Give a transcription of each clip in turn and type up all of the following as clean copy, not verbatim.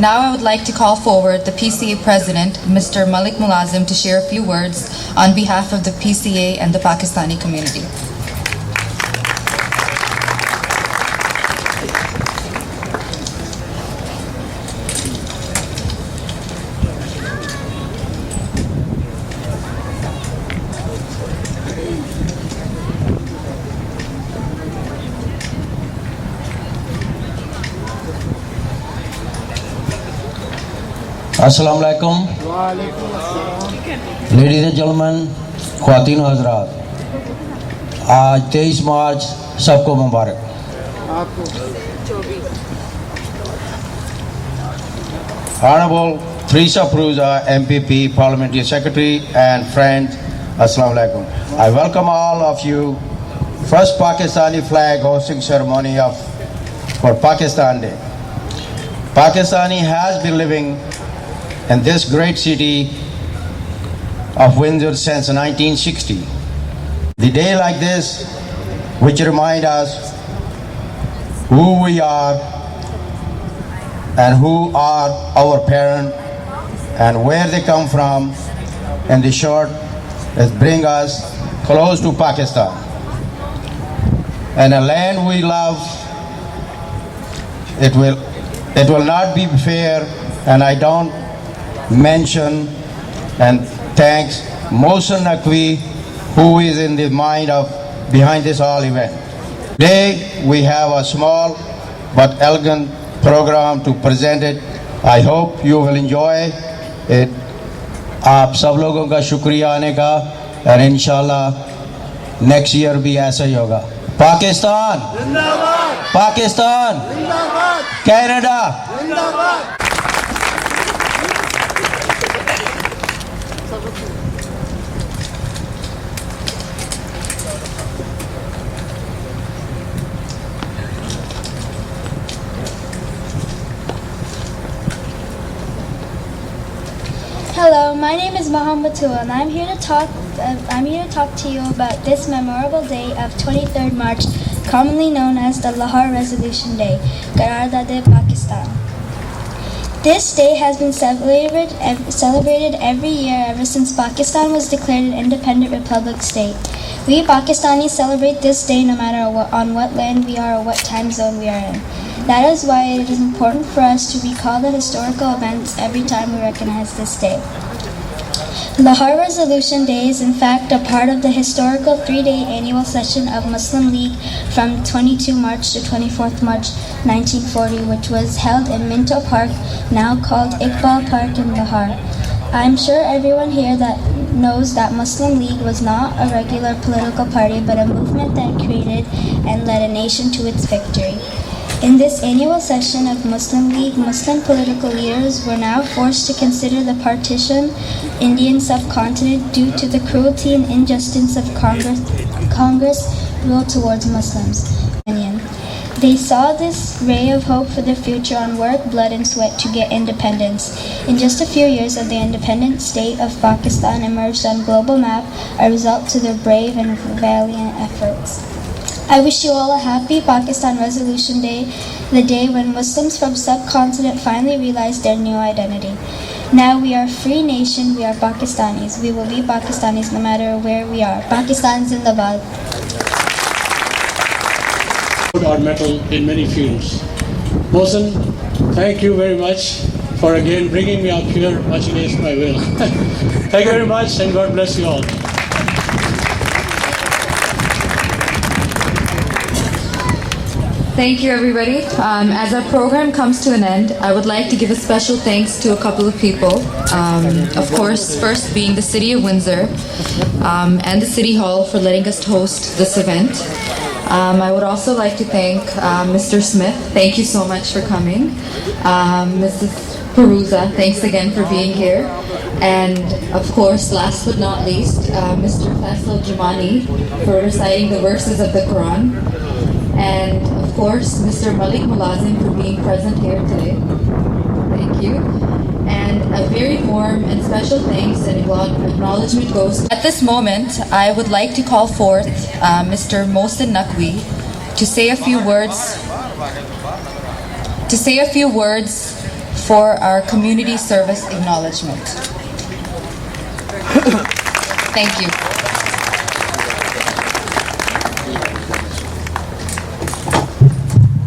Now I would like to call forward the PCA President, Mr. Malik Mulazim, to share a few words on behalf of the PCA and the Pakistani community. अस्सलाम वालेकुम ladies and gentleman ख्वातीन और हज़रात, आज 23 मार्च सबको मुबारक। Honorable Theresa Prusa, MPP, Parliamentary Secretary and friends, Assalamu alaikum. I welcome all of you. First Pakistani flag hosting ceremony for Pakistan Day. Pakistani has been living in this great city of Windsor since 1960. The day like this, which remind us who we are and who are our parents and where they come from, in the short, it bring us close to Pakistan. And a land we love, it will not be fair, and I don't mention and thanks Mohsen Naqvi, who is in the mind of behind this all event. Today we have a small but elegant program to present it. I hope you will enjoy it. आप सब लोगों का शुक्रिया आने का, और इंशाल्लाह next year भी ऐसा ही होगा। पाकिस्तान जिंदाबाद, पाकिस्तान जिंदाबाद, कनाडा जिंदाबाद। Hello, my name is Mahamadul, and I'm here to talk to you about this memorable day of 23rd March, commonly known as the Lahore Resolution Day, Qaraardad Pakistan. This day has been celebrated every year ever since Pakistan was declared an independent republic state. We Pakistanis celebrate this day no matter on what land we are or what time zone we are in. That is why it is important for us to recall the historical events every time we recognize this day. Lahore Resolution Day is in fact a part of the historical 3-day annual session of Muslim League from 22 March to 24th March 1940, which was held in Minto Park, now called Iqbal Park in Lahore. I am sure everyone here knows that Muslim League was not a regular political party but a movement that created and led a nation to its victory. In this annual session of Muslim League, Muslim political leaders were now forced to consider the partitioned Indian subcontinent due to the cruelty and injustice of Congress rule towards Muslims. They saw this ray of hope for the future on work, blood and sweat to get independence. In just a few years of the independent state of Pakistan emerged on global map, a result to their brave and valiant efforts. I wish you all a happy Pakistan Resolution Day, the day when Muslims from subcontinent finally realized their new identity. Now we are a free nation, we are Pakistanis. We will be Pakistanis no matter where we are. Pakistan Zindabad. Or metal in many fields. Mohsen, thank you very much for again bringing me up here much against my will. Thank you very much and God bless you all. Thank you, everybody. As our program comes to an end, I would like to give a special thanks to a couple of people. Of course, first being the City of Windsor and the City Hall for letting us host this event. I would also like to thank Mr. Smith. Thank you so much for coming. Mrs. Perusa, thanks again for being here. And of course, last but not least, Mr. Faisal Jamani for reciting the verses of the Quran. And of course, Mr. Malik Mulazim for being present here today. Thank you. And a very warm and special thanks and acknowledgement goes to... At this moment, I would like to call forth Mr. Mohsen Naqvi to say a few words for our community service acknowledgement. Thank you.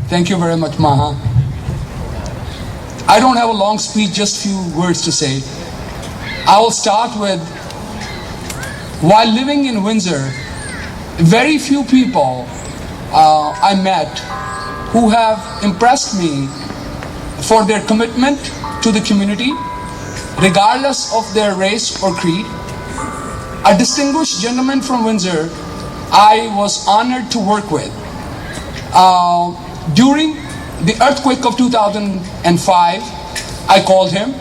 Thank you very much, Maha. I don't have a long speech, just few words to say. I will start with, while living in Windsor, very few people I met who have impressed me for their commitment to the community, regardless of their race or creed. A distinguished gentleman from Windsor I was honored to work with. During the earthquake of 2005, I called him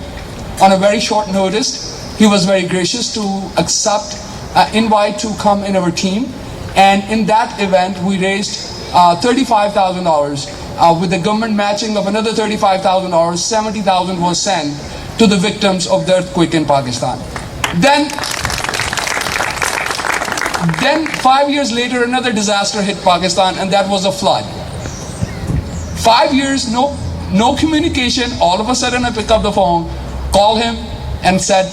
on a very short notice. He was very gracious to accept an invite to come in our team. And in that event, we raised $35,000 with the government matching of another $35,000. $70,000 was sent to the victims of the earthquake in Pakistan. Then 5 years later, another disaster hit Pakistan, and that was a flood. 5 years, no communication. All of a sudden, I pick up the phone, call him, and said,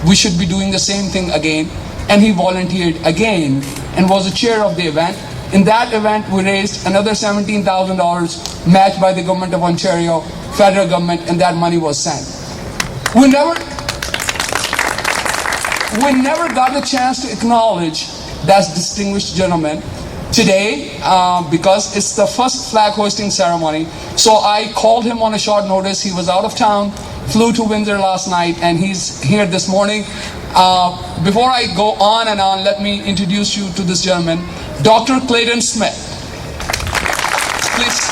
we should be doing the same thing again. And he volunteered again and was the chair of the event. In that event, we raised another $17,000 matched by the government of Ontario, federal government, and that money was sent. We never got a chance to acknowledge that distinguished gentleman today because it's the first flag hoisting ceremony. So I called him on a short notice. He was out of town, flew to Windsor last night, and he's here this morning. Before I go on and on, let me introduce you to this gentleman, Dr. Clayton Smith. Please.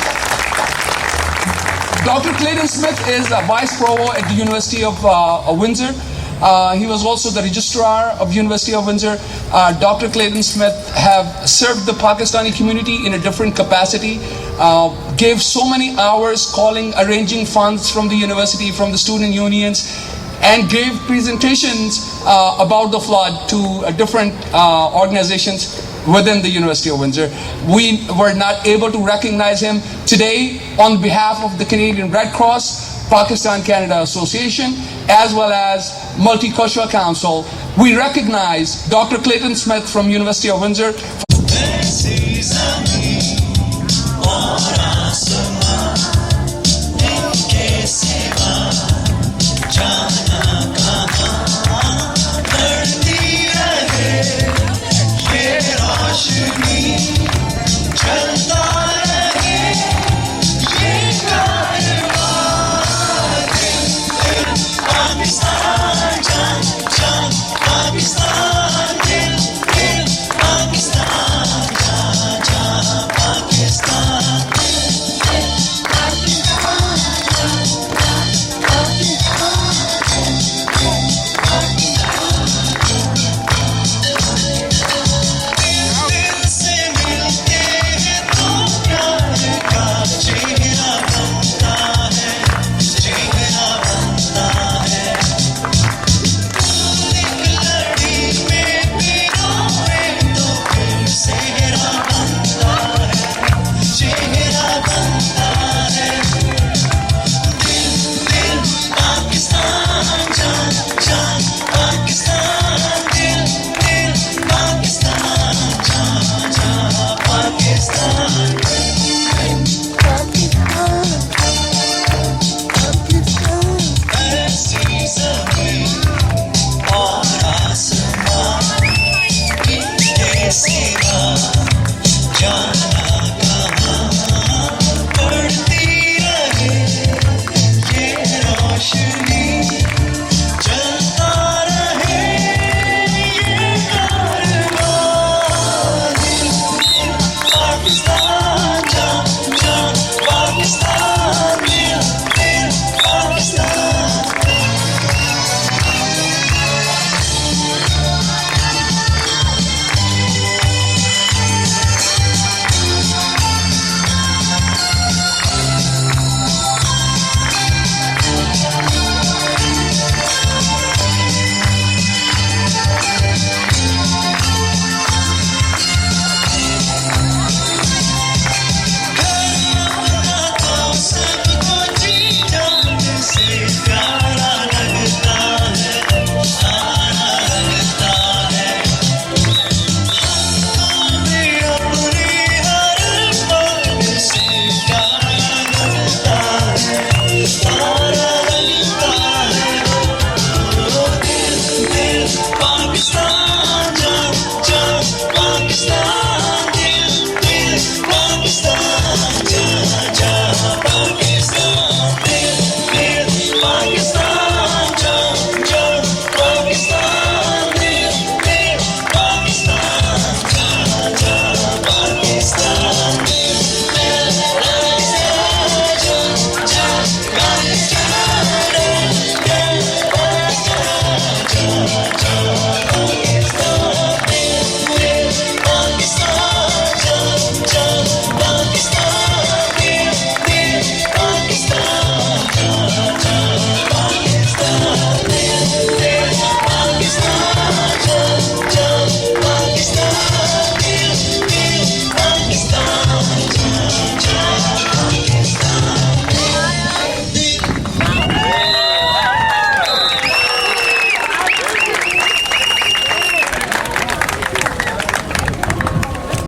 Dr. Clayton Smith is a vice provost at the University of Windsor. He was also the registrar of University of Windsor. Dr. Clayton Smith have served the Pakistani community in a different capacity, gave so many hours calling, arranging funds from the university, from the student unions, and gave presentations about the flood to different organizations within the University of Windsor. We were not able to recognize him today on behalf of the Canadian Red Cross, Pakistan-Canada Association, as well as Multicultural Council. We recognize Dr. Clayton Smith from University of Windsor.